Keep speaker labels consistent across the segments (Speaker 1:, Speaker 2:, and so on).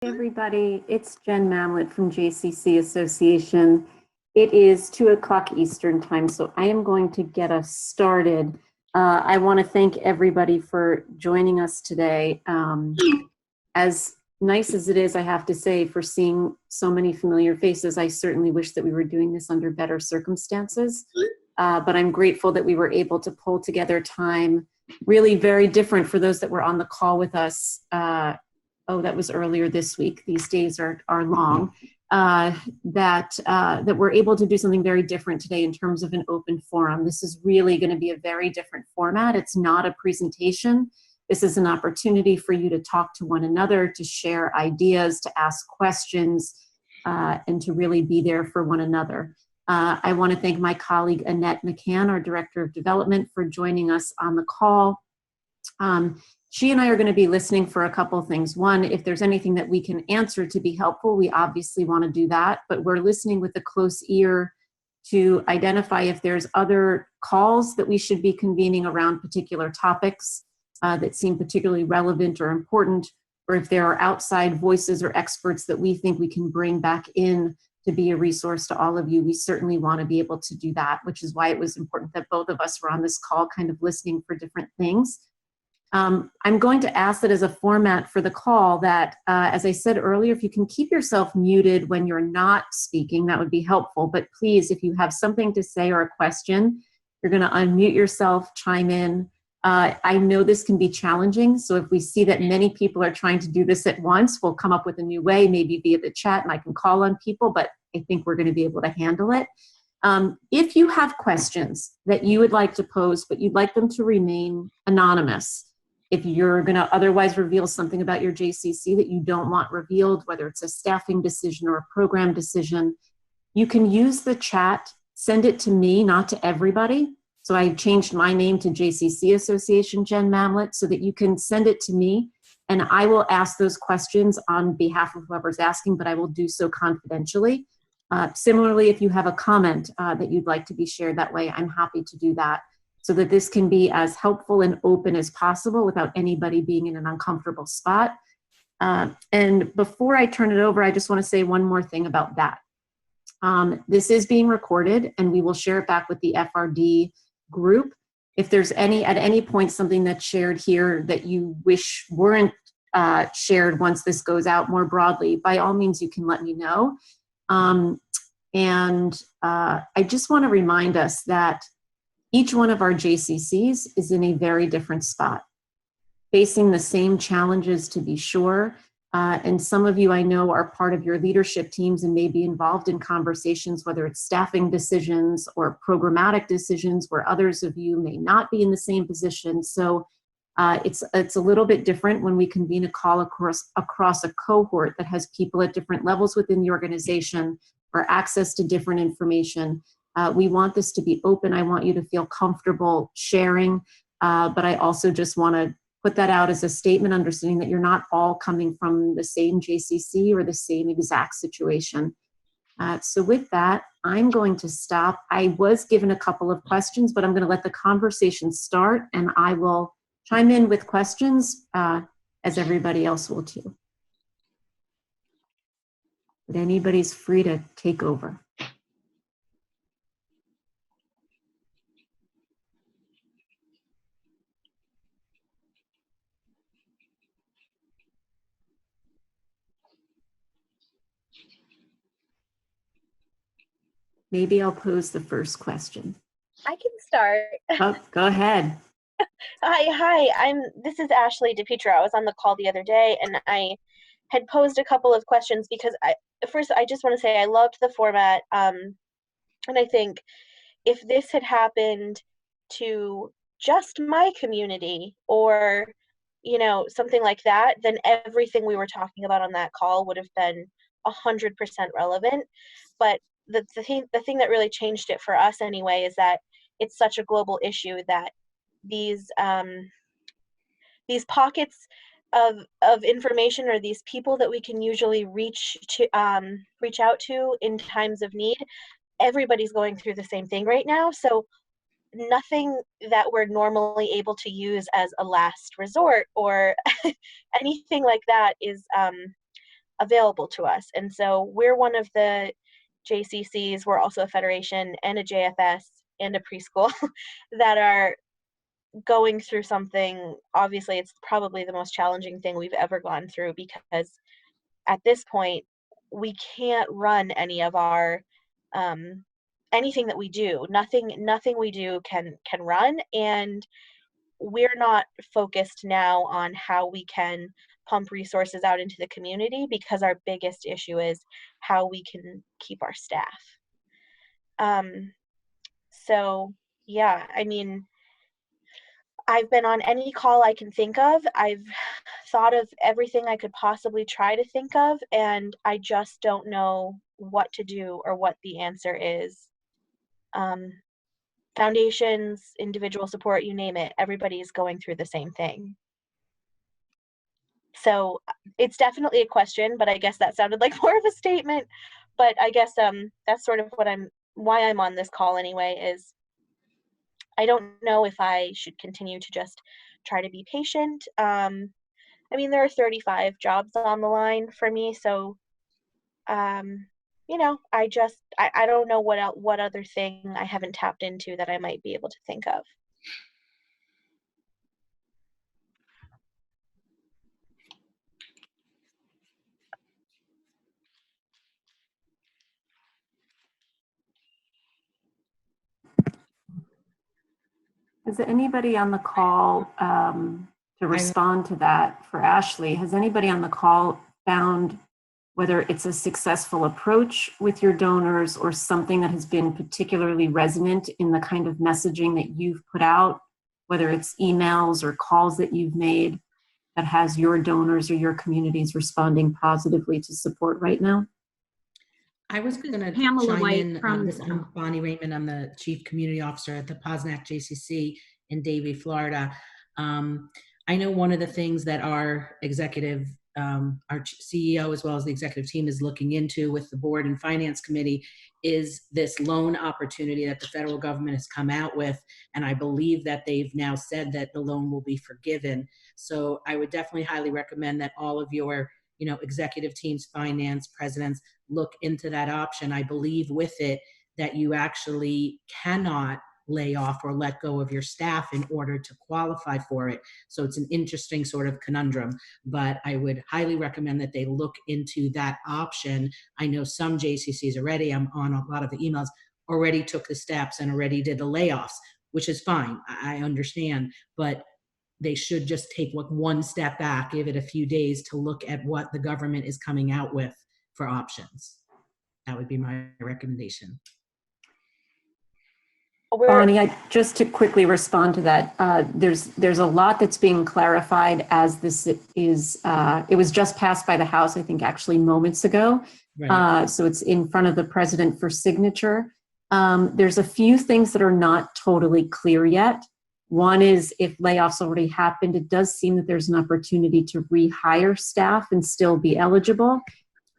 Speaker 1: Hey everybody, it's Jen Mamlett from JCC Association. It is 2 o'clock Eastern time, so I am going to get us started. I want to thank everybody for joining us today. As nice as it is, I have to say, for seeing so many familiar faces, I certainly wish that we were doing this under better circumstances. But I'm grateful that we were able to pull together time really very different for those that were on the call with us. That was earlier this week. These days are long. That we're able to do something very different today in terms of an open forum. This is really going to be a very different format. It's not a presentation. This is an opportunity for you to talk to one another, to share ideas, to ask questions, and to really be there for one another. I want to thank my colleague Annette McCann, our Director of Development, for joining us on the call. She and I are going to be listening for a couple of things. One, if there's anything that we can answer to be helpful, we obviously want to do that, but we're listening with a close ear to identify if there's other calls that we should be convening around particular topics that seem particularly relevant or important, or if there are outside voices or experts that we think we can bring back in to be a resource to all of you. We certainly want to be able to do that, which is why it was important that both of us were on this call kind of listening for different things. I'm going to ask that as a format for the call that, as I said earlier, if you can keep yourself muted when you're not speaking, that would be helpful. But please, if you have something to say or a question, you're going to unmute yourself, chime in. I know this can be challenging, so if we see that many people are trying to do this at once, we'll come up with a new way, maybe via the chat, and I can call on people, but I think we're going to be able to handle it. If you have questions that you would like to pose, but you'd like them to remain anonymous, if you're going to otherwise reveal something about your JCC that you don't want revealed, whether it's a staffing decision or a program decision, you can use the chat, send it to me, not to everybody. So I changed my name to JCC Association Jen Mamlett so that you can send it to me and I will ask those questions on behalf of whoever's asking, but I will do so confidentially. Similarly, if you have a comment that you'd like to be shared that way, I'm happy to do that, so that this can be as helpful and open as possible without anybody being in an uncomfortable spot. And before I turn it over, I just want to say one more thing about that. This is being recorded and we will share it back with the FRD group. If there's at any point something that's shared here that you wish weren't shared once this goes out more broadly, by all means you can let me know. I just want to remind us that each one of our JCCs is in a very different spot, facing the same challenges to be sure. And some of you I know are part of your leadership teams and may be involved in conversations, whether it's staffing decisions or programmatic decisions, where others of you may not be in the same position. So it's a little bit different when we convene a call across a cohort that has people at different levels within the organization or access to different information. We want this to be open. I want you to feel comfortable sharing, but I also just want to put that out as a statement, understanding that you're not all coming from the same JCC or the same exact situation. So with that, I'm going to stop. I was given a couple of questions, but I'm going to let the conversation start, and I will chime in with questions as everybody else will too. But anybody's free to take over. Maybe I'll pose the first question.
Speaker 2: I can start.
Speaker 1: Oh, go ahead.
Speaker 2: Hi. This is Ashley DePietro. I was on the call the other day and I had posed a couple of questions because first I just want to say I loved the format. And I think if this had happened to just my community or, something like that, then everything we were talking about on that call would have been 100% relevant. But the thing that really changed it for us anyway is that it's such a global issue that these pockets of information or these people that we can usually reach out to in times of need, everybody's going through the same thing right now. So nothing that we're normally able to use as a last resort or anything like that is available to us. And so we're one of the JCCs, we're also a federation and a JFS and a preschool that are going through something. Obviously, it's probably the most challenging thing we've ever gone through, because at this point, we can't run any of our anything that we do. Nothing we do can run, and we're not focused now on how we can pump resources out into the community, because our biggest issue is how we can keep our staff. So yeah, I mean, I've been on any call I can think of. I've thought of everything I could possibly try to think of, and I just don't know what to do or what the answer is. Foundations, individual support, you name it, everybody's going through the same thing. So it's definitely a question, but I guess that sounded like more of a statement. But I guess that's sort of why I'm on this call anyway, is I don't know if I should continue to just try to be patient. I mean, there are 35 jobs on the line for me, so you know, I don't know what other thing I haven't tapped into that I might be able to think of.
Speaker 1: Is there anybody on the call to respond to that for Ashley? Has anybody on the call found whether it's a successful approach with your donors or something that has been particularly resonant in the kind of messaging that you've put out, whether it's emails or calls that you've made, that has your donors or your communities responding positively to support right now?
Speaker 3: I was going to chime in. I'm Bonnie Raymond. I'm the Chief Community Officer at the Posnack JCC in Davie, Florida. I know one of the things that our executive, our CEO, as well as the executive team, is looking into with the board and finance committee is this loan opportunity that the federal government has come out with. And I believe that they've now said that the loan will be forgiven. So I would definitely highly recommend that all of your executive teams, finance, presidents, look into that option. I believe with it that you actually cannot lay off or let go of your staff in order to qualify for it. So it's an interesting sort of conundrum, but I would highly recommend that they look into that option. I know some JCCs already, I'm on a lot of the emails, already took the steps and already did the layoffs, which is fine. I understand, but they should just take one step back, give it a few days to look at what the government is coming out with for options. That would be my recommendation.
Speaker 1: Bonnie, just to quickly respond to that, there's a lot that's being clarified as this is, it was just passed by the House, I think actually moments ago. Right. So it's in front of the president for signature. There's a few things that are not totally clear yet. One is if layoffs already happened, it does seem that there's an opportunity to rehire staff and still be eligible.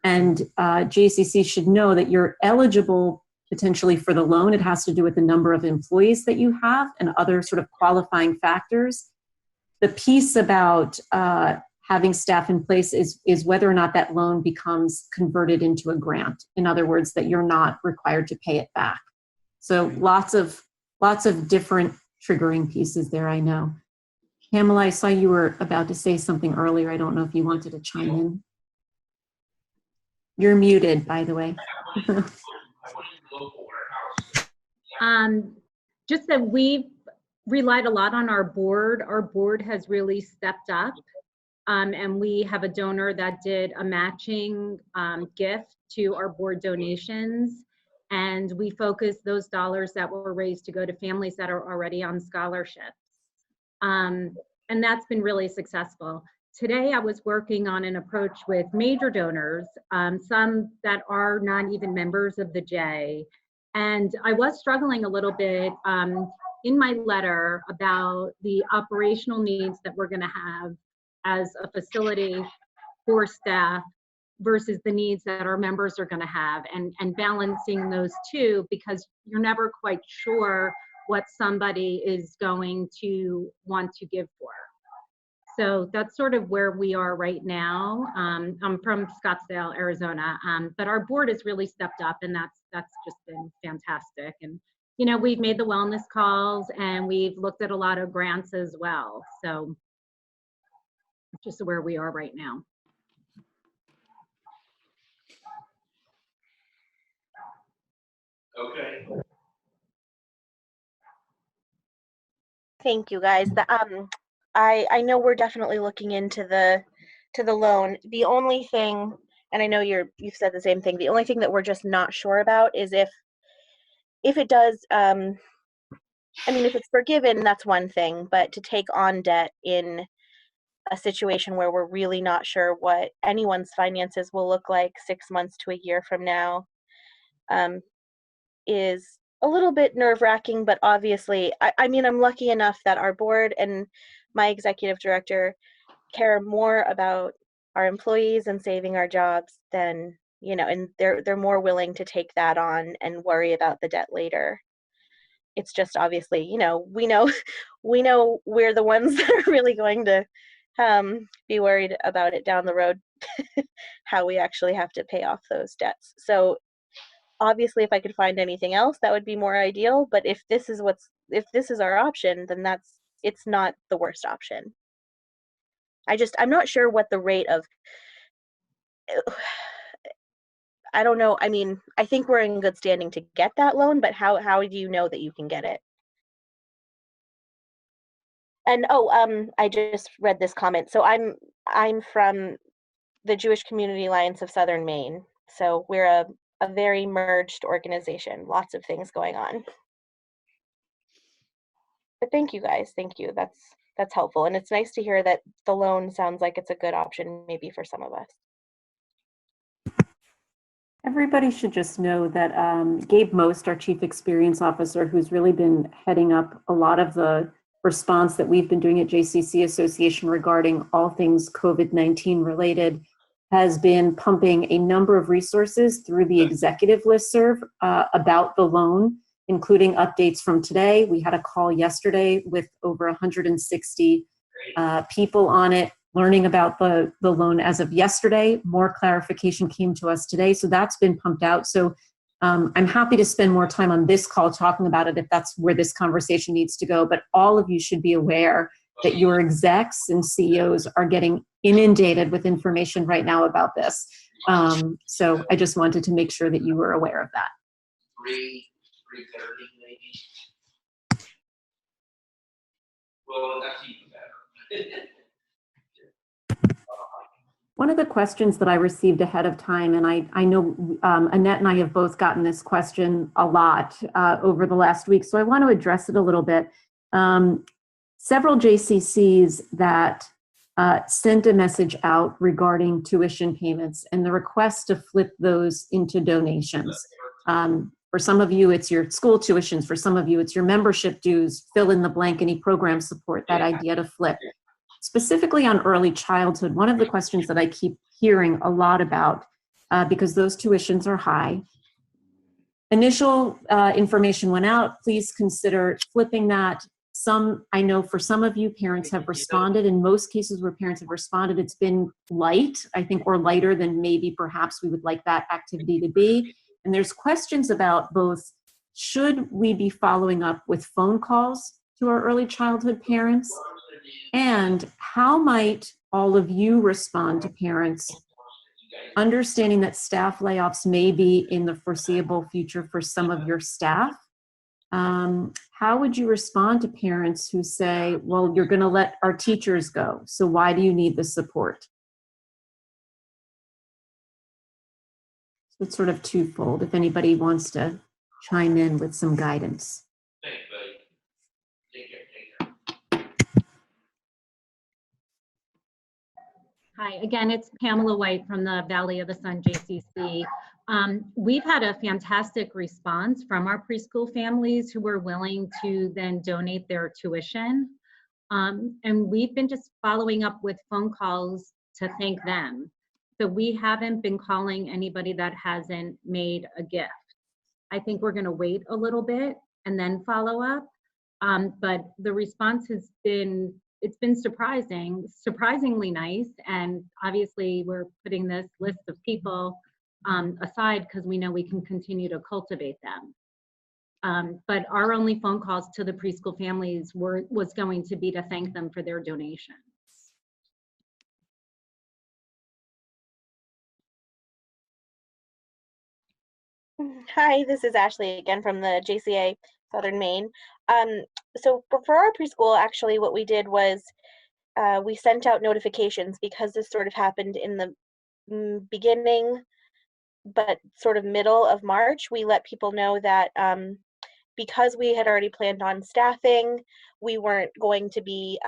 Speaker 1: And JCC should know that you're eligible potentially for the loan. It has to do with the number of employees that you have and other sort of qualifying factors. The piece about having staff in place is whether or not that loan becomes converted into a grant. In other words, that you're not required to pay it back. So lots of different triggering pieces there, I know. Pamela, I saw you were about to say something earlier. I don't know if you wanted to chime in. You're muted, by the way.
Speaker 4: Just that we've relied a lot on our board. Our board has really stepped up, and we have a donor that did a matching gift to our board donations. And we focus those dollars that were raised to go to families that are already on scholarships. And that's been really successful. Today, I was working on an approach with major donors, some that are not even members of the J. And I was struggling a little bit in my letter about the operational needs that we're going to have as a facility for staff versus the needs that our members are going to have, and balancing those two, because you're never quite sure what somebody is going to want to give for. So that's sort of where we are right now. I'm from Scottsdale, Arizona, but our board has really stepped up, and that's just been fantastic. And you know, we've made the wellness calls, and we've looked at a lot of grants as well. So just where we are right now.
Speaker 5: Okay.
Speaker 2: Thank you, guys. I know we're definitely looking into the loan. The only thing, and I know you've said the same thing. The only thing that we're just not sure about is if it does. I mean, if it's forgiven, that's one thing. But to take on debt in a situation where we're really not sure what anyone's finances will look like 6 months to a year from now, is a little bit nerve-wracking. But obviously, I mean, I'm lucky enough that our board and my executive director care more about our employees and saving our jobs than, you know, and they're more willing to take that on and worry about the debt later. It's just obviously, you know, we know we're the ones that are really going to be worried about it down the road, how we actually have to pay off those debts. So obviously, if I could find anything else, that would be more ideal. But if this is our option, then it's not the worst option. I'm not sure what the rate of, I don't know. I mean, I think we're in good standing to get that loan, but how do you know that you can get it? And I just read this comment. So I'm from the Jewish Community Alliance of Southern Maine. So we're a very merged organization, lots of things going on. But thank you guys. Thank you. That's helpful. And it's nice to hear that the loan sounds like it's a good option maybe for some of us.
Speaker 1: Everybody should just know that Gabe Most, our Chief Experience Officer, who's really been heading up a lot of the response that we've been doing at JCC Association regarding all things COVID-19 related, has been pumping a number of resources through the executive listserv about the loan, including updates from today. We had a call yesterday with over 160 people on it, learning about the loan as of yesterday. More clarification came to us today, so that's been pumped out. So I'm happy to spend more time on this call talking about it if that's where this conversation needs to go, but all of you should be aware that your execs and CEOs are getting inundated with information right now about this. So I just wanted to make sure that you were aware of that.
Speaker 5: 3:30 maybe. Well, that's even better.
Speaker 1: One of the questions that I received ahead of time, and I know Annette and I have both gotten this question a lot over the last week, so I want to address it a little bit. Several JCCs that sent a message out regarding tuition payments and the request to flip those into donations. For some of you, it's your school tuitions. For some of you, it's your membership dues, fill in the blank, any program support, that idea to flip. Specifically on early childhood, one of the questions that I keep hearing a lot about, because those tuitions are high, initial information went out, please consider flipping that. I know for some of you, parents have responded. In most cases where parents have responded, it's been light, I think, or lighter than maybe perhaps we would like that activity to be. And there's questions about both, should we be following up with phone calls to our early childhood parents? And how might all of you respond to parents, understanding that staff layoffs may be in the foreseeable future for some of your staff? How would you respond to parents who say, well, you're going to let our teachers go, so why do you need the support? So it's sort of twofold, if anybody wants to chime in with some guidance.
Speaker 5: Thanks, buddy. Take care.
Speaker 4: Hi, again, it's Pamela White from the Valley of the Sun JCC. We've had a fantastic response from our preschool families who were willing to then donate their tuition. And we've been just following up with phone calls to thank them. So we haven't been calling anybody that hasn't made a gift. I think we're going to wait a little bit and then follow up. But the response has been it's been surprisingly nice. And obviously we're putting this list of people aside because we know we can continue to cultivate them. But our only phone calls to the preschool families was going to be to thank them for their donations.
Speaker 2: Hi, this is Ashley again from the JCA Southern Maine. So for our preschool, actually what we did was we sent out notifications because this sort of happened in the beginning, but sort of middle of March. We let people know that because we had already planned on staffing, we weren't going to be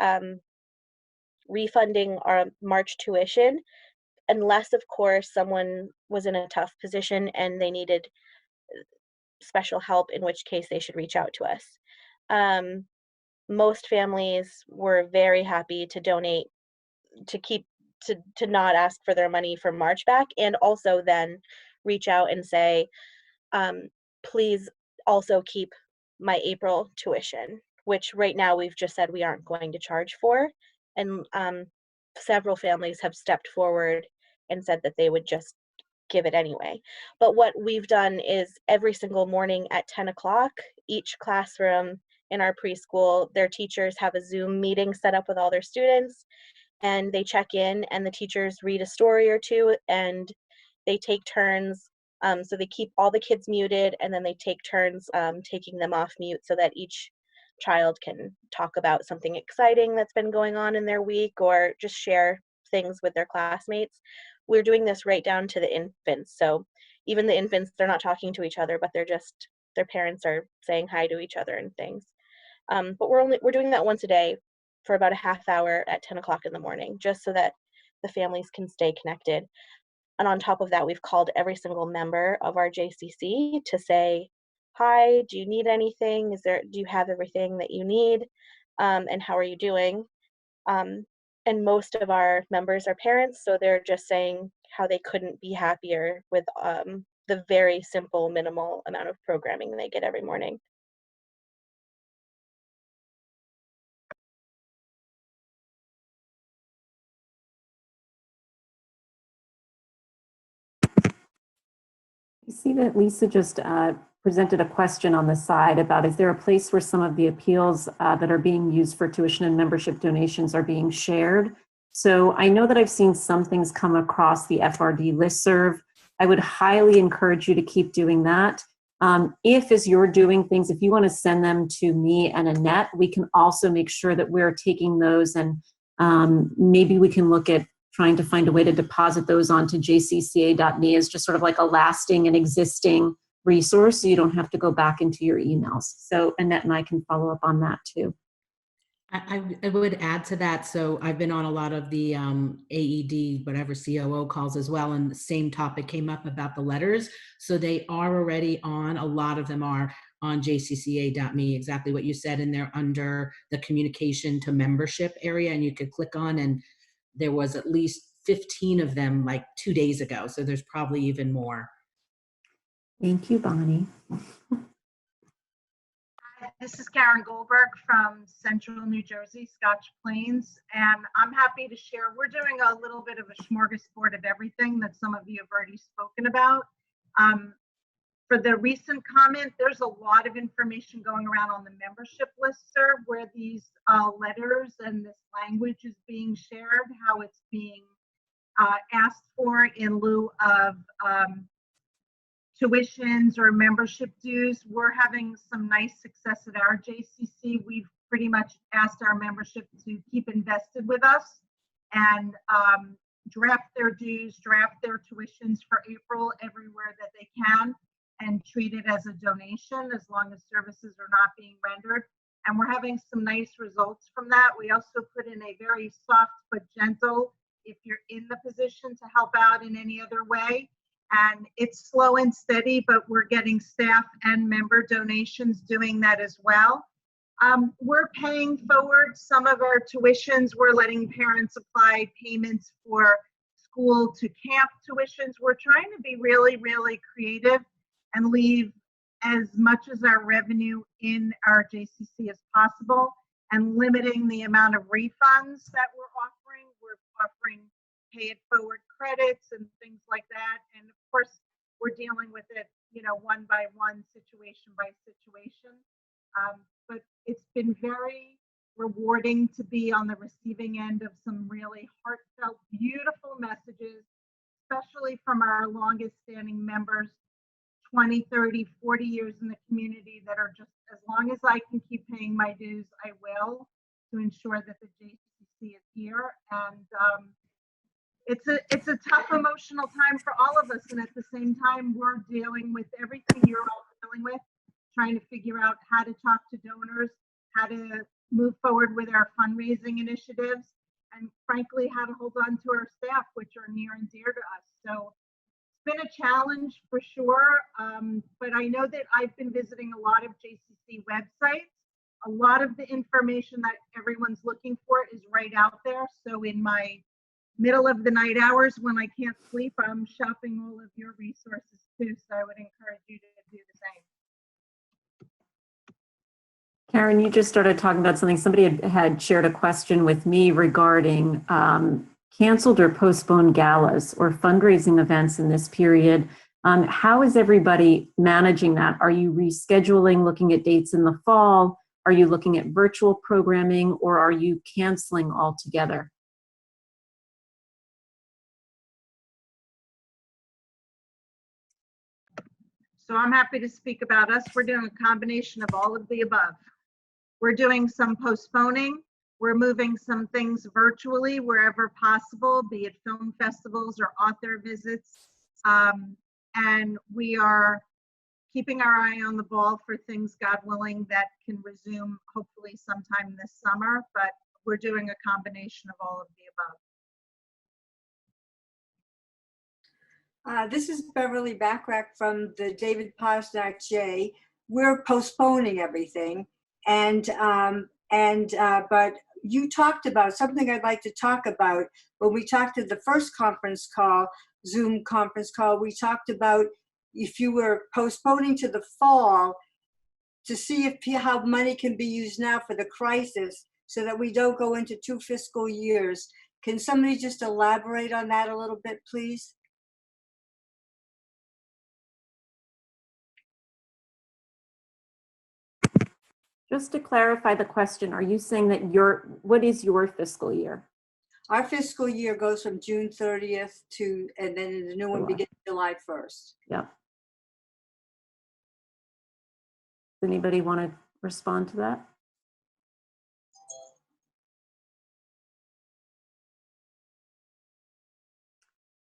Speaker 2: refunding our March tuition unless, of course, someone was in a tough position and they needed special help, in which case they should reach out to us. Most families were very happy to donate to not ask for their money for March back, and also then reach out and say, please also keep my April tuition, which right now we've just said we aren't going to charge for. And several families have stepped forward and said that they would just give it anyway. But what we've done is every single morning at 10 o'clock, each classroom in our preschool, their teachers have a Zoom meeting set up with all their students, and they check in, and the teachers read a story or two, and they take turns. So they keep all the kids muted, and then they take turns taking them off mute so that each child can talk about something exciting that's been going on in their week or just share things with their classmates. We're doing this right down to the infants. So even the infants, they're not talking to each other, but their parents are saying hi to each other and things. But we're doing that once a day for about a half hour at 10 o'clock in the morning, just so that the families can stay connected. And on top of that, we've called every single member of our JCC to say, hi, do you need anything? Do you have everything that you need? And how are you doing? And most of our members are parents, so they're just saying how they couldn't be happier with the very simple, minimal amount of programming they get every morning.
Speaker 1: You see that Lisa just presented a question on the side about, is there a place where some of the appeals that are being used for tuition and membership donations are being shared? So I know that I've seen some things come across the FRD listserv. I would highly encourage you to keep doing that. If as you're doing things, if you want to send them to me and Annette, we can also make sure that we're taking those, and maybe we can look at trying to find a way to deposit those onto jcca.me as just sort of like a lasting and existing resource, so you don't have to go back into your emails. So Annette and I can follow up on that too.
Speaker 3: I would add to that. So I've been on a lot of the AED, whatever COO calls as well, and the same topic came up about the letters. So they are already on, a lot of them are on jcca.me, exactly what you said, and they're under the communication to membership area, and you could click on, and there was at least 15 of them like 2 days ago. So there's probably even more.
Speaker 1: Thank you, Bonnie.
Speaker 6: This is Karen Goldberg from Central New Jersey, Scotch Plains, and I'm happy to share. We're doing a little bit of a smorgasbord of everything that some of you have already spoken about. For the recent comment, there's a lot of information going around on the membership listserv where these letters and this language is being shared, how it's being asked for in lieu of tuitions or membership dues. We're having some nice success at our JCC. We've pretty much asked our membership to keep invested with us and draft their dues, draft their tuitions for April everywhere that they can, and treat it as a donation as long as services are not being rendered. And we're having some nice results from that. We also put in a very soft but gentle, if you're in the position to help out in any other way. And it's slow and steady, but we're getting staff and member donations doing that as well. We're paying forward some of our tuitions. We're letting parents apply payments for school to camp tuitions. We're trying to be really, really creative and leave as much as our revenue in our JCC as possible. and limiting the amount of refunds that we're offering. We're offering pay it forward credits and things like that. And of course, we're dealing with it, one by one, situation by situation. But it's been very rewarding to be on the receiving end of some really heartfelt, beautiful messages, especially from our longest standing members, 20, 30, 40 years in the community, that are just, as long as I can keep paying my dues, I will, to ensure that the JCC is here. And it's a tough emotional time for all of us. And at the same time, we're dealing with everything you're all dealing with, trying to figure out how to talk to donors, how to move forward with our fundraising initiatives, and frankly, how to hold on to our staff, which are near and dear to us. So it's been a challenge for sure, but I know that I've been visiting a lot of JCC websites. A lot of the information that everyone's looking for is right out there. So in my middle of the night hours when I can't sleep, I'm shopping all of your resources too. So I would encourage you to do the same.
Speaker 1: Karen, you just started talking about something. Somebody had shared a question with me regarding canceled or postponed galas or fundraising events in this period. How is everybody managing that? Are you rescheduling, looking at dates in the fall? Are you looking at virtual programming, or are you canceling altogether?
Speaker 6: So I'm happy to speak about us. We're doing a combination of all of the above. We're doing some postponing. We're moving some things virtually wherever possible, be it film festivals or author visits. And we are keeping our eye on the ball for things, God willing, that can resume hopefully sometime this summer, but we're doing a combination of all of the above.
Speaker 7: This is Beverly Backrack from the David Posnack J. We're postponing everything, but you talked about something I'd like to talk about. When we talked at the first conference call, Zoom conference call, we talked about if you were postponing to the fall to see how money can be used now for the crisis so that we don't go into 2 fiscal years. Can somebody just elaborate on that a little bit, please?
Speaker 1: Just to clarify the question, are you saying that what is your fiscal year?
Speaker 7: Our fiscal year goes from June 30th and then the new one begins July 1st.
Speaker 1: Yeah. Does anybody want to respond to that?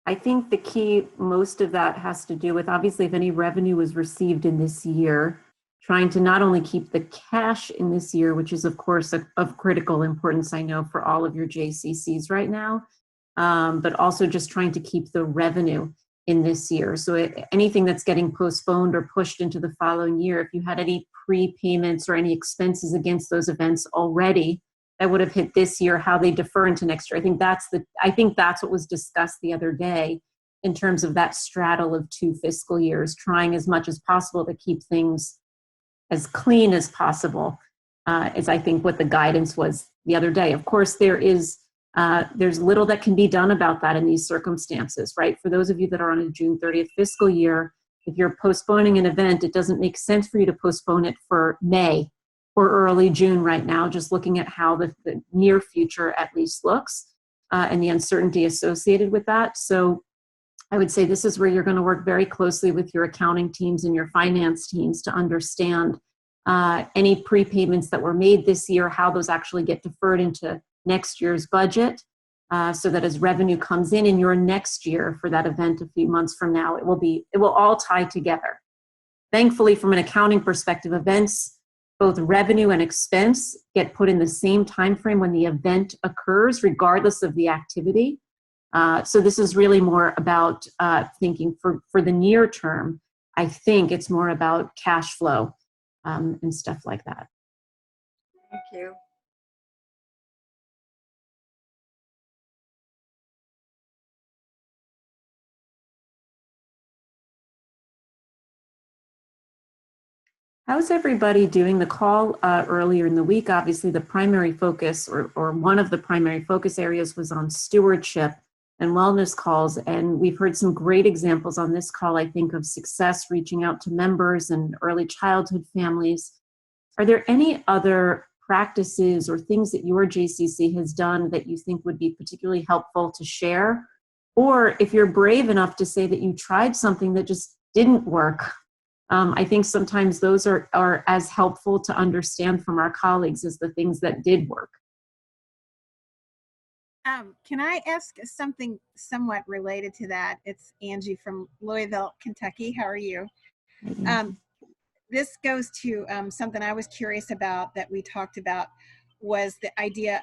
Speaker 1: I think the key, most of that has to do with, obviously, if any revenue was received in this year, trying to not only keep the cash in this year, which is of course of critical importance, I know, for all of your JCCs right now, but also just trying to keep the revenue in this year. So anything that's getting postponed or pushed into the following year, if you had any prepayments or any expenses against those events already that would have hit this year, how they defer into next year. I think that's what was discussed the other day in terms of that straddle of 2 fiscal years, trying as much as possible to keep things as clean as possible, is I think what the guidance was the other day. Of course, there's little that can be done about that in these circumstances, right? For those of you that are on a June 30th fiscal year, if you're postponing an event, it doesn't make sense for you to postpone it for May or early June right now, just looking at how the near future at least looks and the uncertainty associated with that. So I would say this is where you're going to work very closely with your accounting teams and your finance teams to understand any prepayments that were made this year, how those actually get deferred into next year's budget, so that as revenue comes in your next year for that event a few months from now, it will all tie together. Thankfully, from an accounting perspective, events, both revenue and expense, get put in the same time frame when the event occurs, regardless of the activity. So this is really more about thinking for the near term. I think it's more about cash flow and stuff like that.
Speaker 7: Thank you.
Speaker 1: How's everybody doing? The call earlier in the week, obviously the primary focus or one of the primary focus areas was on stewardship and wellness calls. And we've heard some great examples on this call, I think, of success reaching out to members and early childhood families. Are there any other practices or things that your JCC has done that you think would be particularly helpful to share? Or if you're brave enough to say that you tried something that just didn't work, I think sometimes those are as helpful to understand from our colleagues as the things that did work.
Speaker 8: Can I ask something somewhat related to that? It's Angie from Louisville, Kentucky. How are you? This goes to something I was curious about that we talked about was the idea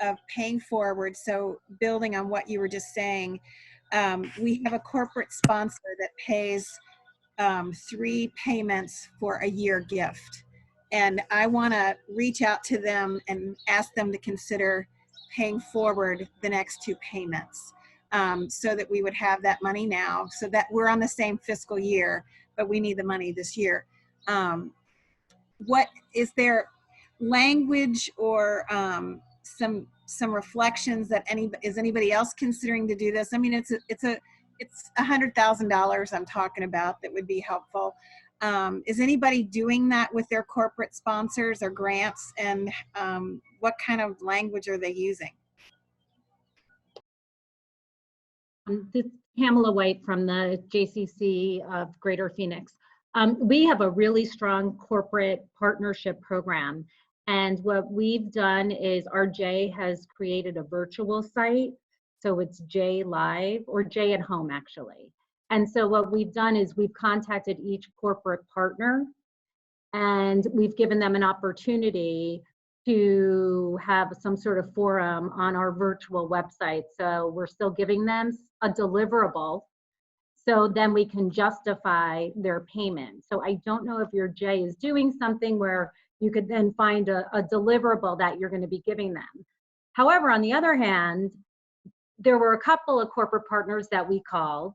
Speaker 8: of paying forward. So building on what you were just saying, we have a corporate sponsor that pays 3 payments for a year gift. And I want to reach out to them and ask them to consider paying forward the next 2 payments so that we would have that money now, so that we're on the same fiscal year, but we need the money this year. What is there language or some reflections that is anybody else considering to do this? I mean, it's $100,000 I'm talking about that would be helpful. Is anybody doing that with their corporate sponsors or grants, and what kind of language are they using?
Speaker 4: This is Pamela White from the JCC of Greater Phoenix. We have a really strong corporate partnership program. And what we've done is our J has created a virtual site. So it's J Live, or J at Home actually. And so what we've done is we've contacted each corporate partner and we've given them an opportunity to have some sort of forum on our virtual website. So we're still giving them a deliverable, so then we can justify their payment. So I don't know if your J is doing something where you could then find a deliverable that you're going to be giving them. However, on the other hand, there were a couple of corporate partners that we called,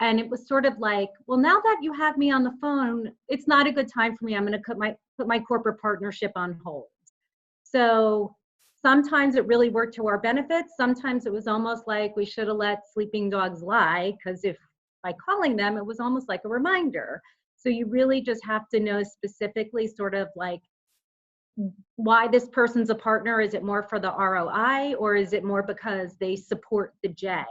Speaker 4: and it was sort of like, well, now that you have me on the phone, it's not a good time for me. I'm going to put my corporate partnership on hold. So sometimes it really worked to our benefit. Sometimes it was almost like we should have let sleeping dogs lie, because if by calling them, it was almost like a reminder. So you really just have to know specifically sort of like why this person's a partner. Is it more for the ROI, or is it more because they support the J?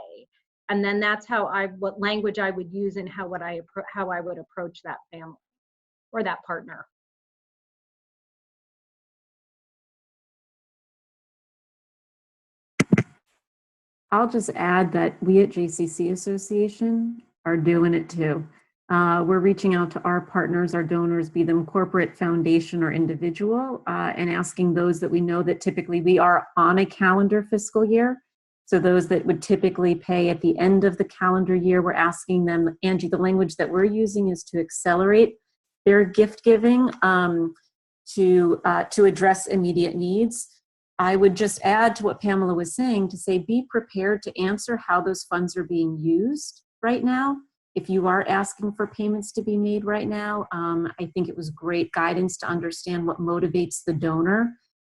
Speaker 4: And then that's what language I would use and how I would approach that family or that partner.
Speaker 1: I'll just add that we at JCC Association are doing it too. We're reaching out to our partners, our donors, be them corporate, foundation, or individual, and asking those that we know that typically we are on a calendar fiscal year. So those that would typically pay at the end of the calendar year, we're asking them, Angie, the language that we're using is to accelerate their gift giving to address immediate needs. I would just add to what Pamela was saying to say, be prepared to answer how those funds are being used right now. If you are asking for payments to be made right now, I think it was great guidance to understand what motivates the donor.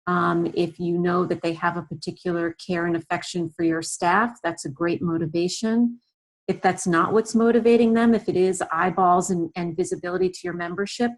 Speaker 1: If you know that they have a particular care and affection for your staff, that's a great motivation. If that's not what's motivating them, if it is eyeballs and visibility to your membership,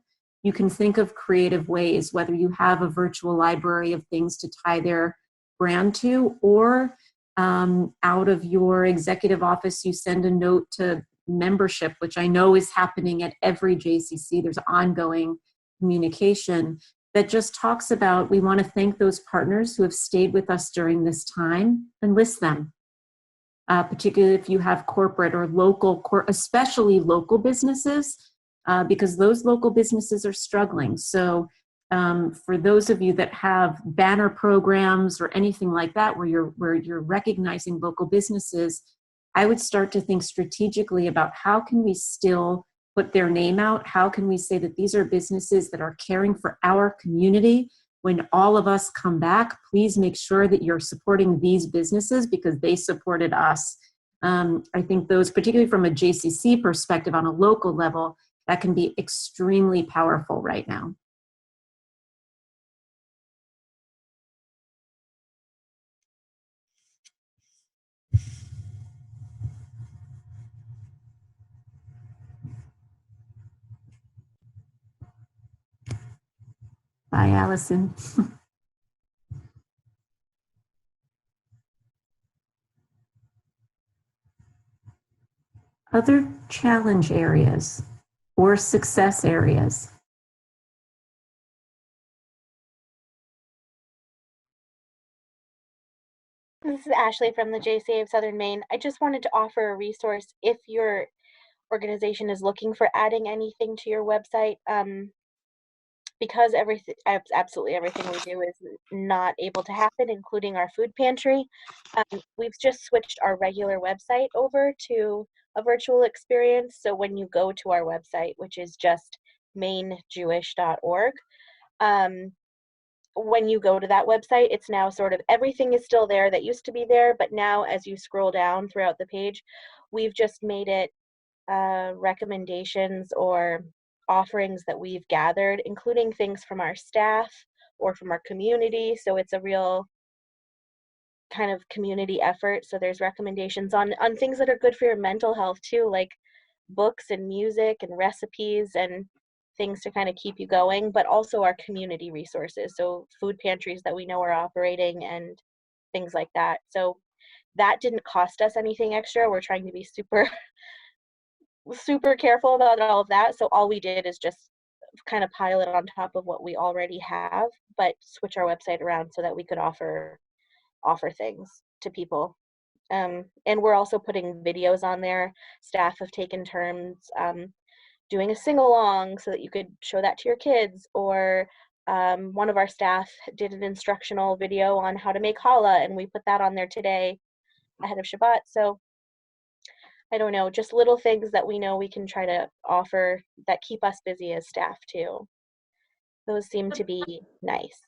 Speaker 1: you can think of creative ways, whether you have a virtual library of things to tie their brand to, or out of your executive office, you send a note to membership, which I know is happening at every JCC. There's ongoing communication that just talks about, we want to thank those partners who have stayed with us during this time, and list them. Particularly if you have corporate or local, especially local businesses, because those local businesses are struggling. So for those of you that have banner programs or anything like that, where you're recognizing local businesses, I would start to think strategically about how can we still put their name out? How can we say that these are businesses that are caring for our community? When all of us come back, please make sure that you're supporting these businesses because they supported us. I think those, particularly from a JCC perspective on a local level, that can be extremely powerful right now. Bye, Allison. Other challenge areas or success areas?
Speaker 2: This is Ashley from the JCA of Southern Maine. I just wanted to offer a resource if your organization is looking for adding anything to your website. Because absolutely everything we do is not able to happen, including our food pantry. We've just switched our regular website over to a virtual experience. So when you go to our website, which is just mainejewish.org, when you go to that website, it's now sort of everything is still there that used to be there, but now as you scroll down throughout the page, we've just made it recommendations or offerings that we've gathered, including things from our staff or from our community. So it's a real kind of community effort. So there's recommendations on things that are good for your mental health too, like books and music and recipes and things to kind of keep you going, but also our community resources. So food pantries that we know are operating and things like that. So that didn't cost us anything extra. We're trying to be super careful about all of that. So all we did is just kind of pile it on top of what we already have, but switch our website around so that we could offer things to people. And we're also putting videos on there. Staff have taken turns doing a sing-along so that you could show that to your kids, or one of our staff did an instructional video on how to make challah, and we put that on there today ahead of Shabbat. So I don't know, just little things that we know we can try to offer that keep us busy as staff too. Those seem to be nice.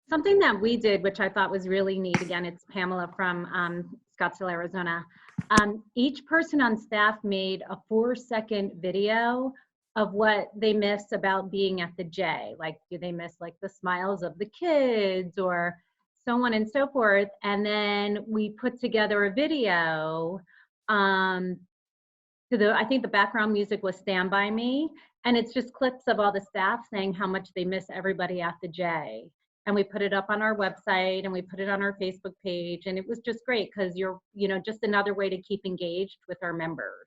Speaker 4: Something that we did, which I thought was really neat, again, it's Pamela from Scottsdale, Arizona. Each person on staff made a 4-second video of what they miss about being at the J. Like, do they miss like the smiles of the kids or so on and so forth? And then we put together a video. I think the background music was Stand By Me. And it's just clips of all the staff saying how much they miss everybody at the J. And we put it up on our website and we put it on our Facebook page. And it was just great because you're, just another way to keep engaged with our members.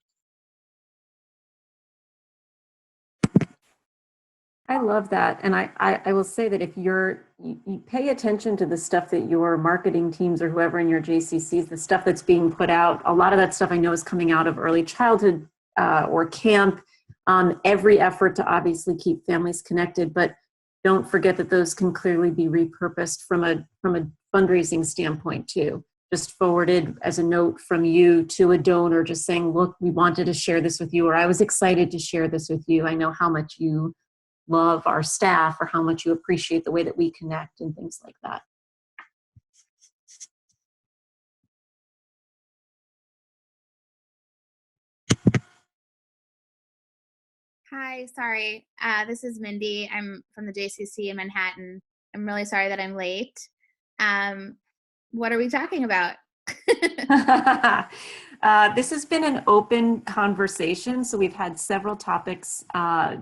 Speaker 1: I love that. And I will say that if you pay attention to the stuff that your marketing teams or whoever in your JCCs, the stuff that's being put out, a lot of that stuff I know is coming out of early childhood or camp, every effort to obviously keep families connected, but don't forget that those can clearly be repurposed from a fundraising standpoint too. Just forwarded as a note from you to a donor, just saying, look, we wanted to share this with you, or I was excited to share this with you. I know how much you love our staff or how much you appreciate the way that we connect and things like that.
Speaker 9: Hi, sorry. This is Mindy. I'm from the JCC in Manhattan. I'm really sorry that I'm late. What are we talking about?
Speaker 1: This has been an open conversation. So we've had several topics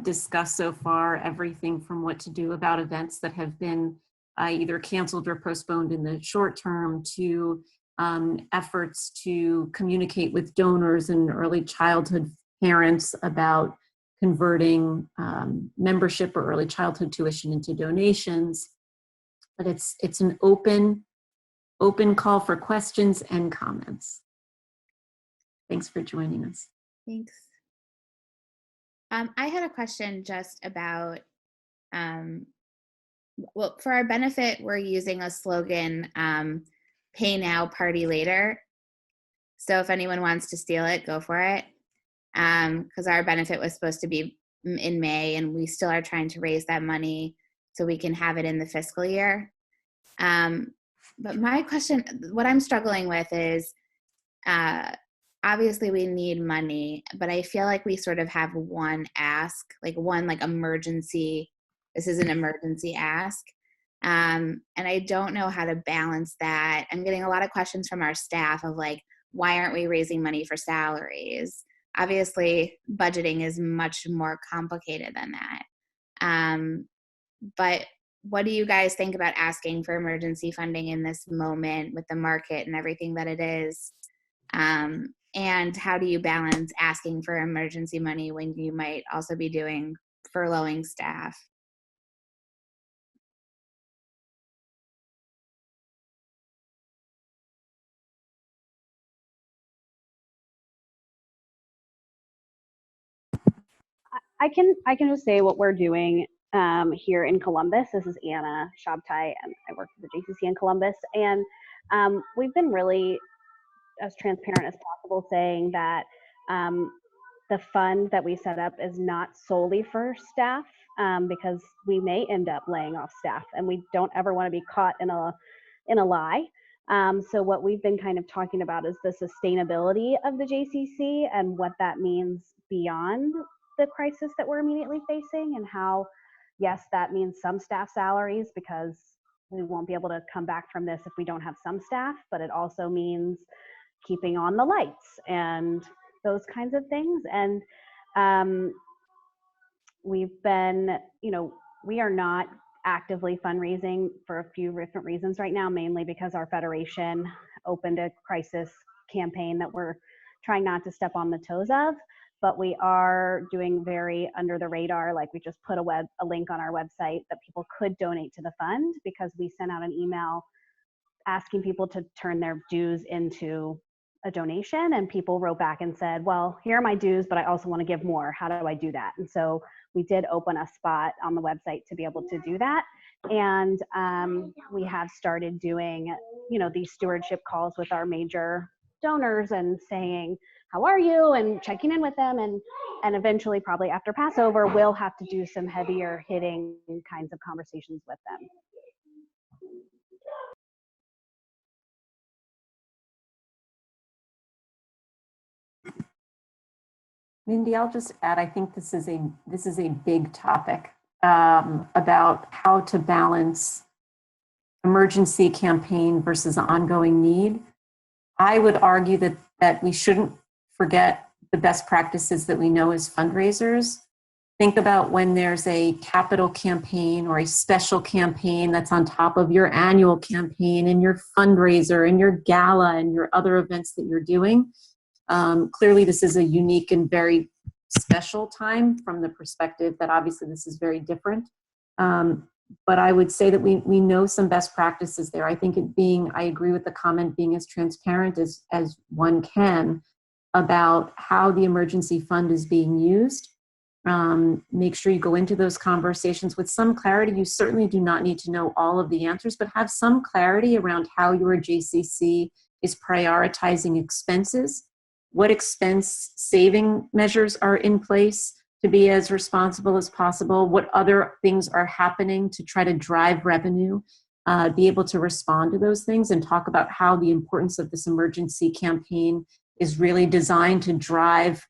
Speaker 1: discussed so far, everything from what to do about events that have been either canceled or postponed in the short term to efforts to communicate with donors and early childhood parents about converting membership or early childhood tuition into donations. But it's an open call for questions and comments. Thanks for joining us.
Speaker 9: Thanks. I had a question just about, well, for our benefit, we're using a slogan, pay now, party later. So if anyone wants to steal it, go for it. Because our benefit was supposed to be in May, and we still are trying to raise that money so we can have it in the fiscal year. But my question, what I'm struggling with is, I obviously we need money, but I feel like we sort of have one ask, like one like emergency, this is an emergency ask. And I don't know how to balance that. I'm getting a lot of questions from our staff of like, why aren't we raising money for salaries? Obviously, budgeting is much more complicated than that. But what do you guys think about asking for emergency funding in this moment with the market and everything that it is? And how do you balance asking for emergency money when you might also be doing furloughing staff?
Speaker 10: I can just say what we're doing here in Columbus. This is Anna Shabtai, and I work for the JCC in Columbus. And we've been really as transparent as possible, saying that the fund that we set up is not solely for staff, because we may end up laying off staff, and we don't ever want to be caught in a lie. So what we've been kind of talking about is the sustainability of the JCC and what that means beyond the crisis that we're immediately facing, and how, yes, that means some staff salaries, because we won't be able to come back from this if we don't have some staff, but it also means keeping on the lights and those kinds of things. And we've been, we are not actively fundraising for a few different reasons right now, mainly because our federation opened a crisis campaign that we're trying not to step on the toes of, but we are doing very under the radar. Like, we just put a link on our website that people could donate to the fund, because we sent out an email asking people to turn their dues into a donation, and people wrote back and said, well, here are my dues, but I also want to give more. How do I do that? And so we did open a spot on the website to be able to do that. And we have started doing, these stewardship calls with our major donors and saying, how are you? And checking in with them. And eventually, probably after Passover, we'll have to do some heavier hitting kinds of conversations with them.
Speaker 1: Mindy, I'll just add, I think this is a big topic about how to balance emergency campaign versus ongoing need. I would argue that we shouldn't forget the best practices that we know as fundraisers. Think about when there's a capital campaign or a special campaign that's on top of your annual campaign and your fundraiser and your gala and your other events that you're doing. Clearly, this is a unique and very special time from the perspective that obviously this is very different. But I would say that we know some best practices there. I think I agree with the comment, being as transparent as one can about how the emergency fund is being used. Make sure you go into those conversations with some clarity. You certainly do not need to know all of the answers, but have some clarity around how your JCC is prioritizing expenses. What expense saving measures are in place to be as responsible as possible? What other things are happening to try to drive revenue? Be able to respond to those things and talk about how the importance of this emergency campaign is really designed to drive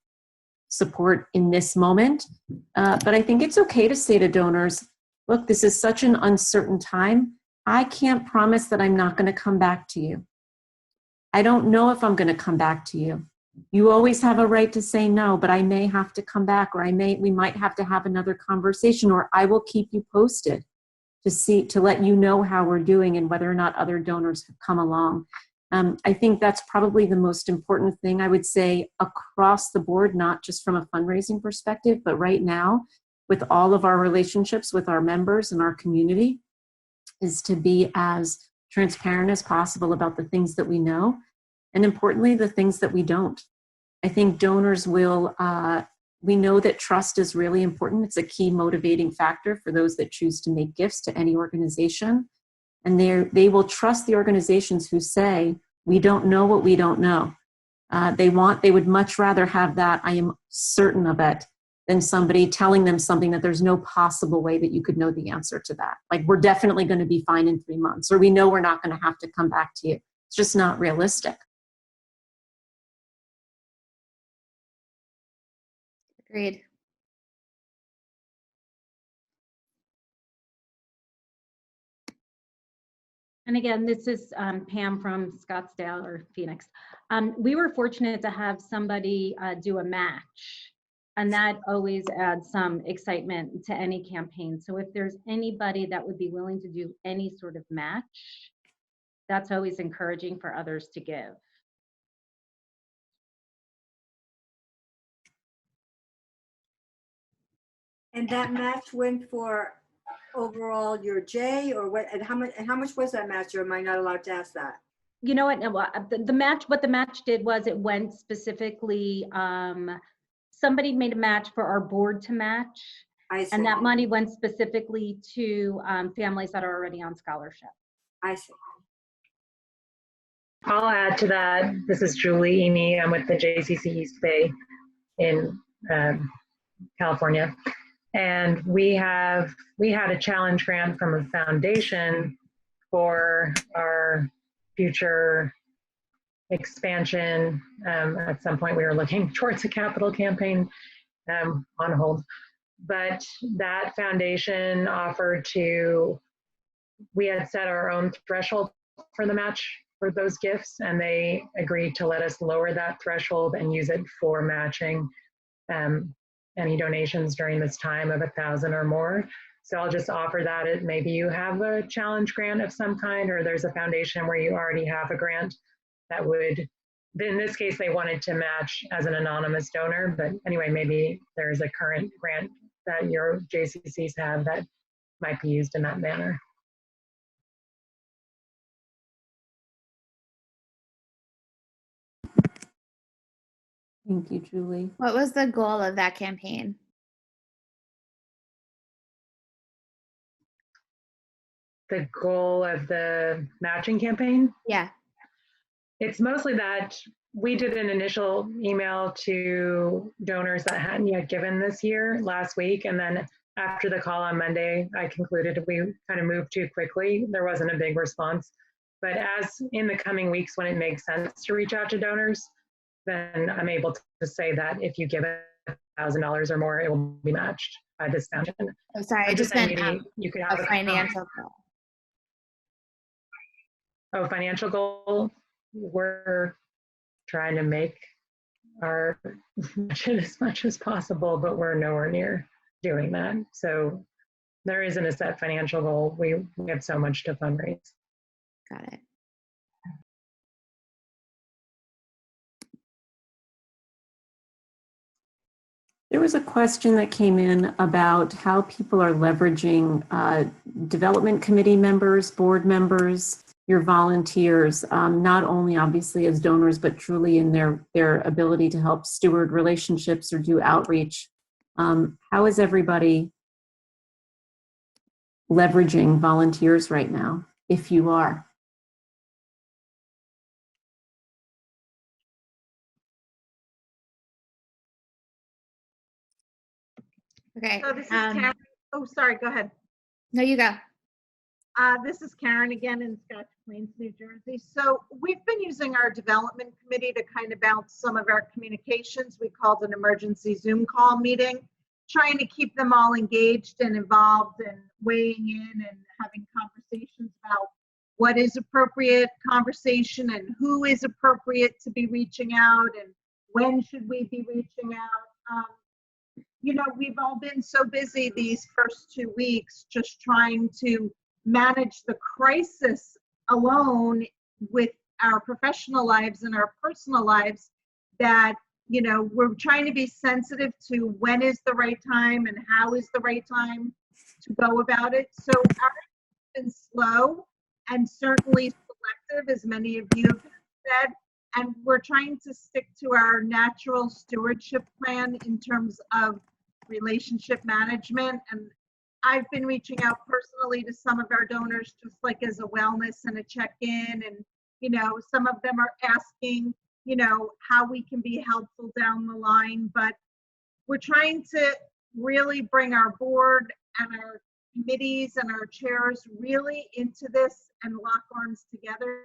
Speaker 1: support in this moment. But I think it's okay to say to donors, look, this is such an uncertain time. I can't promise that I'm not going to come back to you. I don't know if I'm going to come back to you. You always have a right to say no, but I may have to come back, or we might have to have another conversation, or I will keep you posted to let you know how we're doing and whether or not other donors have come along. I think that's probably the most important thing I would say across the board, not just from a fundraising perspective, but right now with all of our relationships with our members and our community, is to be as transparent as possible about the things that we know, and importantly, the things that we don't. I think donors will, we know that trust is really important. It's a key motivating factor for those that choose to make gifts to any organization. And they will trust the organizations who say, we don't know what we don't know. They would much rather have that, I am certain of it, than somebody telling them something that there's no possible way that you could know the answer to that. Like, we're definitely going to be fine in 3 months, or we know we're not going to have to come back to you. It's just not realistic.
Speaker 9: Agreed.
Speaker 4: And again, this is Pam from Scottsdale or Phoenix. We were fortunate to have somebody do a match, and that always adds some excitement to any campaign. So if there's anybody that would be willing to do any sort of match, that's always encouraging for others to give.
Speaker 7: And that match went for overall your J, or what? And how much was that match? Or am I not allowed to ask that?
Speaker 4: You know what? The match, what the match did was it went specifically. Somebody made a match for our board to match, and that money went specifically to families that are already on scholarship.
Speaker 7: I see.
Speaker 11: I'll add to that. This is Julie Amy. I'm with the JCC East Bay in California. And we had a challenge grant from a foundation for our future expansion. At some point we were looking towards a capital campaign on hold. But that foundation offered to, we had set our own threshold for the match for those gifts, and they agreed to let us lower that threshold and use it for matching any donations during this time of 1,000 or more. So I'll just offer that. Maybe you have a challenge grant of some kind, or there's a foundation where you already have a grant that would, in this case, they wanted to match as an anonymous donor. But anyway, maybe there's a current grant that your JCCs have that might be used in that manner.
Speaker 1: Thank you, Julie.
Speaker 9: What was the goal of that campaign?
Speaker 11: The goal of the matching campaign?
Speaker 9: Yeah.
Speaker 11: It's mostly that we did an initial email to donors that hadn't yet given this year last week. And then after the call on Monday, I concluded we kind of moved too quickly. There wasn't a big response. But as in the coming weeks, when it makes sense to reach out to donors, then I'm able to say that if you give $1,000 or more, it will be matched by this foundation.
Speaker 9: Oh, sorry, I just meant
Speaker 11: you could have
Speaker 9: a financial goal.
Speaker 11: Oh, financial goal. We're trying to make our budget as much as possible, but we're nowhere near doing that. So there isn't a set financial goal. We have so much to fundraise.
Speaker 9: Got it.
Speaker 1: There was a question that came in about how people are leveraging development committee members, board members, your volunteers, not only obviously as donors, but truly in their ability to help steward relationships or do outreach. How is everybody leveraging volunteers right now, if you are?
Speaker 9: Okay.
Speaker 6: So this is Karen. Oh, sorry, go ahead.
Speaker 9: No, you go.
Speaker 6: This is Karen again in Scotch Plains, New Jersey. So we've been using our development committee to kind of bounce some of our communications. We called an emergency Zoom call meeting, trying to keep them all engaged and involved and weighing in and having conversations about what is appropriate conversation and who is appropriate to be reaching out and when should we be reaching out. You know, we've all been so busy these first 2 weeks just trying to manage the crisis alone with our professional lives and our personal lives that, you know, we're trying to be sensitive to when is the right time and how is the right time to go about it. So ours has been slow and certainly selective, as many of you have said, and we're trying to stick to our natural stewardship plan in terms of relationship management. And I've been reaching out personally to some of our donors just like as a wellness and a check-in, and you know, some of them are asking, you know, how we can be helpful down the line, but we're trying to really bring our board and our committees and our chairs really into this and lock arms together.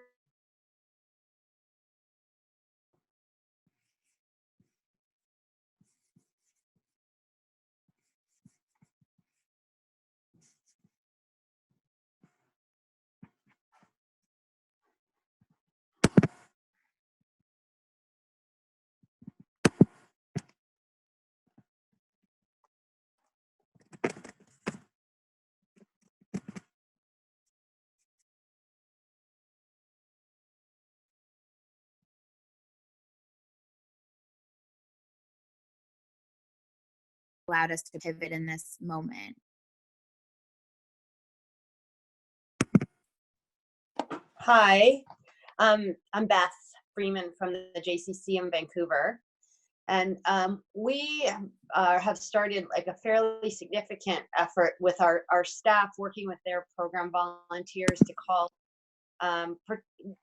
Speaker 9: allowed us to pivot in this moment.
Speaker 12: Hi, I'm Beth Freeman from the JCC in Vancouver. And we have started like a fairly significant effort with our staff working with their program volunteers to call.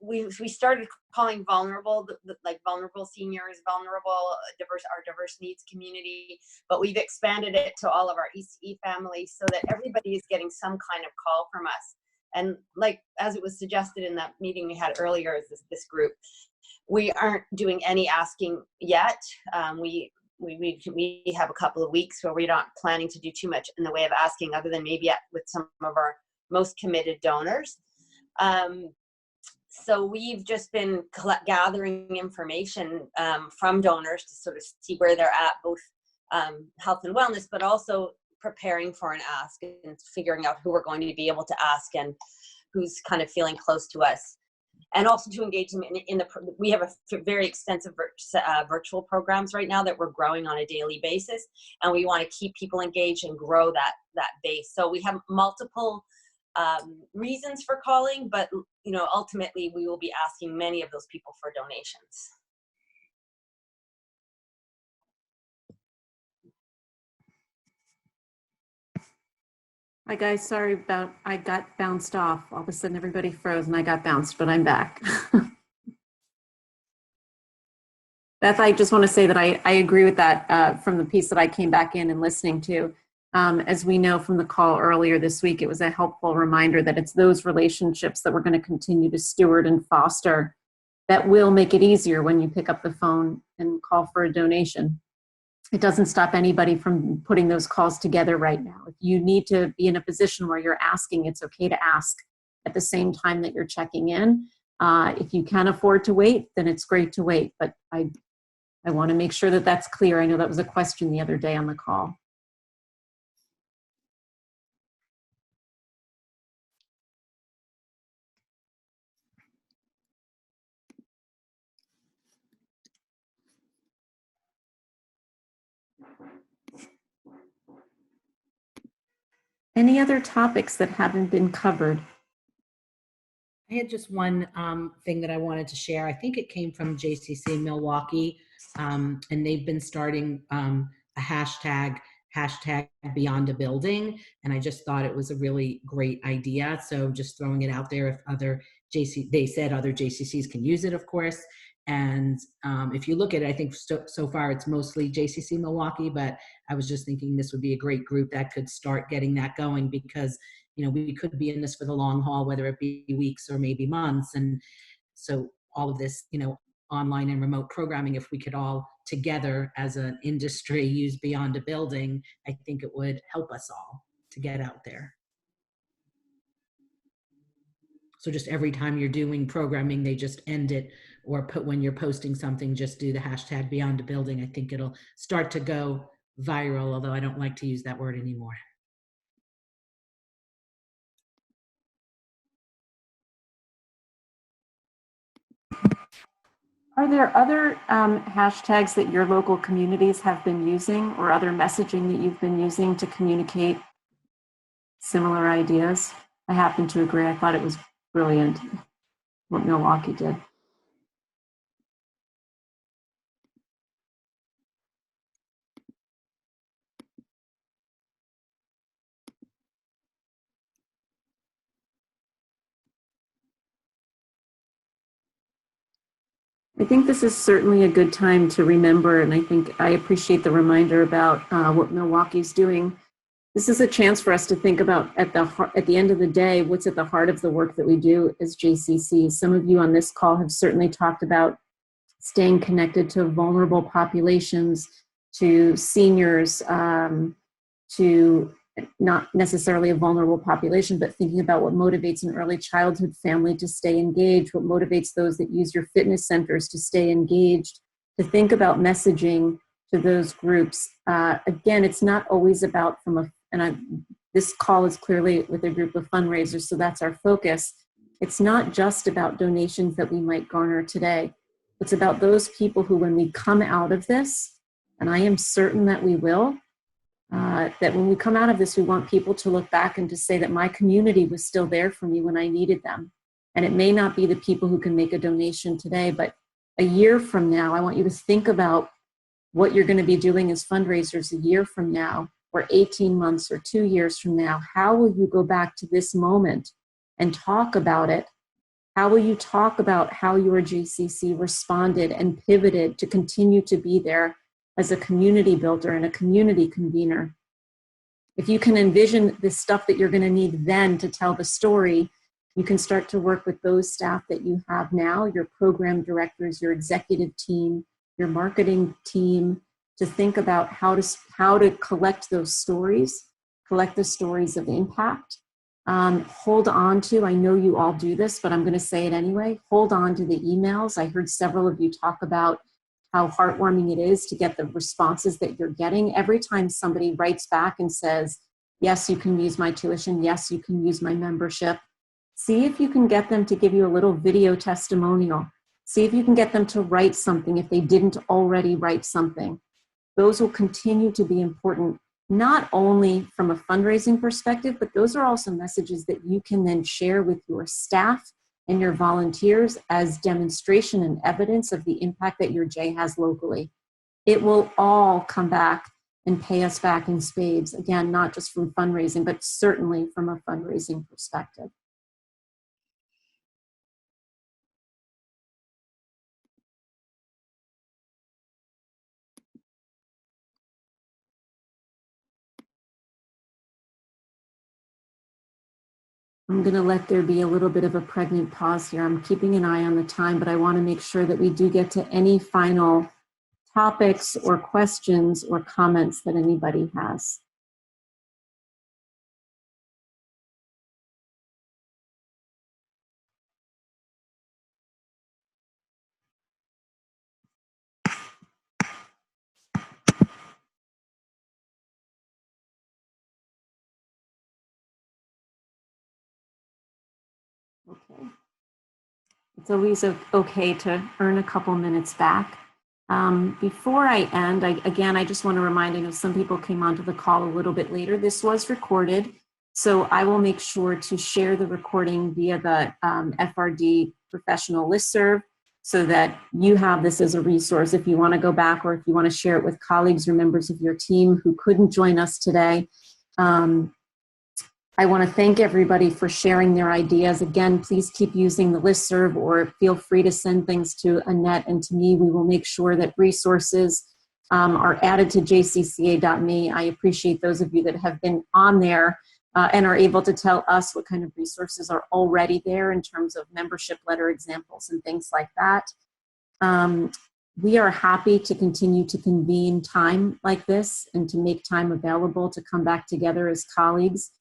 Speaker 12: We started calling vulnerable, like vulnerable seniors, vulnerable, our diverse needs community, but we've expanded it to all of our ECE families so that everybody is getting some kind of call from us. And like, as it was suggested in that meeting we had earlier, is this group, we aren't doing any asking yet. We have a couple of weeks where we're not planning to do too much in the way of asking, other than maybe with some of our most committed donors. So we've just been gathering information from donors to sort of see where they're at, both health and wellness, but also preparing for an ask and figuring out who we're going to be able to ask and who's kind of feeling close to us. And also to engage them we have a very extensive virtual programs right now that we're growing on a daily basis, and we want to keep people engaged and grow that base. So we have multiple reasons for calling, but ultimately we will be asking many of those people for donations.
Speaker 1: Hi guys, sorry about, I got bounced off. All of a sudden everybody froze and I got bounced, but I'm back. Beth, I just want to say that I agree with that from the piece that I came back in and listening to. As we know from the call earlier this week, it was a helpful reminder that it's those relationships that we're going to continue to steward and foster that will make it easier when you pick up the phone and call for a donation. It doesn't stop anybody from putting those calls together right now. If you need to be in a position where you're asking, it's okay to ask at the same time that you're checking in. If you can afford to wait, then it's great to wait. But I want to make sure that that's clear. I know that was a question the other day on the call. Any other topics that haven't been covered?
Speaker 3: I had just one thing that I wanted to share. I think it came from JCC Milwaukee, and they've been starting a hashtag Beyond a Building, and I just thought it was a really great idea. So just throwing it out there. If they said other JCCs can use it, of course. And if you look at it, I think so far it's mostly JCC Milwaukee, but I was just thinking this would be a great group that could start getting that going, because we could be in this for the long haul, whether it be weeks or maybe months. And so all of this, online and remote programming, if we could all together as an industry use Beyond a Building, I think it would help us all to get out there. So just every time you're doing programming, they just end it, or when you're posting something, just do the hashtag Beyond a Building. I think it'll start to go viral, although I don't like to use that word anymore.
Speaker 1: Are there other hashtags that your local communities have been using, or other messaging that you've been using to communicate similar ideas? I happen to agree. I thought it was brilliant what Milwaukee did. I think this is certainly a good time to remember, and I think I appreciate the reminder about what Milwaukee's doing. This is a chance for us to think about, at the end of the day, what's at the heart of the work that we do as JCC. Some of you on this call have certainly talked about staying connected to vulnerable populations, to seniors, to not necessarily a vulnerable population, but thinking about what motivates an early childhood family to stay engaged, what motivates those that use your fitness centers to stay engaged, to think about messaging to those groups. Again, it's not always about this call is clearly with a group of fundraisers, so that's our focus. It's not just about donations that we might garner today. It's about those people who, when we come out of this, and I am certain that we will, that when we come out of this, we want people to look back and to say that my community was still there for me when I needed them. And it may not be the people who can make a donation today, but a year from now, I want you to think about what you're going to be doing as fundraisers a year from now, or 18 months or 2 years from now. How will you go back to this moment and talk about it? How will you talk about how your JCC responded and pivoted to continue to be there as a community builder and a community convener? If you can envision the stuff that you're going to need then to tell the story, you can start to work with those staff that you have now, your program directors, your executive team, your marketing team, to think about how to collect those stories, collect the stories of impact. Hold on to, I know you all do this, but I'm going to say it anyway, hold on to the emails. I heard several of you talk about how heartwarming it is to get the responses that you're getting. Every time somebody writes back and says, yes, you can use my tuition, yes, you can use my membership, see if you can get them to give you a little video testimonial. See if you can get them to write something if they didn't already write something. Those will continue to be important, not only from a fundraising perspective, but those are also messages that you can then share with your staff and your volunteers as demonstration and evidence of the impact that your J has locally. It will all come back and pay us back in spades. Again, not just from fundraising, but certainly from a fundraising perspective. I'm going to let there be a little bit of a pregnant pause here. I'm keeping an eye on the time, but I want to make sure that we do get to any final topics or questions or comments that anybody has. Okay. It's always okay to earn a couple minutes back. Before I end, I just want to remind, I know some people came onto the call a little bit later. This was recorded, so I will make sure to share the recording via the FRD professional listserv so that you have this as a resource if you want to go back or if you want to share it with colleagues or members of your team who couldn't join us today. I want to thank everybody for sharing their ideas. Again, please keep using the listserv or feel free to send things to Annette and to me. We will make sure that resources are added to jcca.me. I appreciate those of you that have been on there and are able to tell us what kind of resources are already there in terms of membership letter examples and things like that. We are happy to continue to convene time like this and to make time available to come back together as colleagues.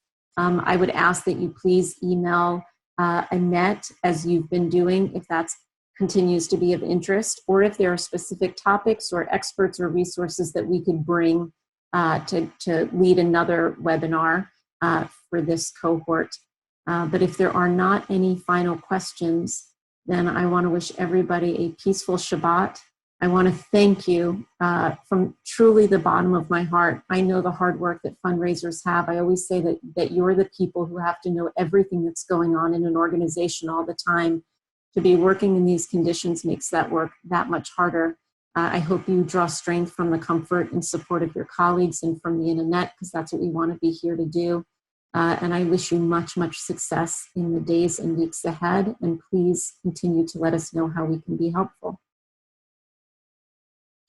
Speaker 1: I would ask that you please email Annette, as you've been doing, if that continues to be of interest, or if there are specific topics or experts or resources that we could bring to lead another webinar for this cohort. But if there are not any final questions, then I want to wish everybody a peaceful Shabbat. I want to thank you from truly the bottom of my heart. I know the hard work that fundraisers have. I always say that you're the people who have to know everything that's going on in an organization all the time. To be working in these conditions makes that work that much harder. I hope you draw strength from the comfort and support of your colleagues and from me and Annette, because that's what we want to be here to do. And I wish you much, much success in the days and weeks ahead. And please continue to let us know how we can be helpful.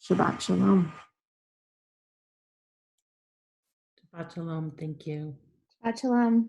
Speaker 1: Shabbat Shalom.
Speaker 3: Shabbat Shalom. Thank you.
Speaker 9: Shabbat Shalom.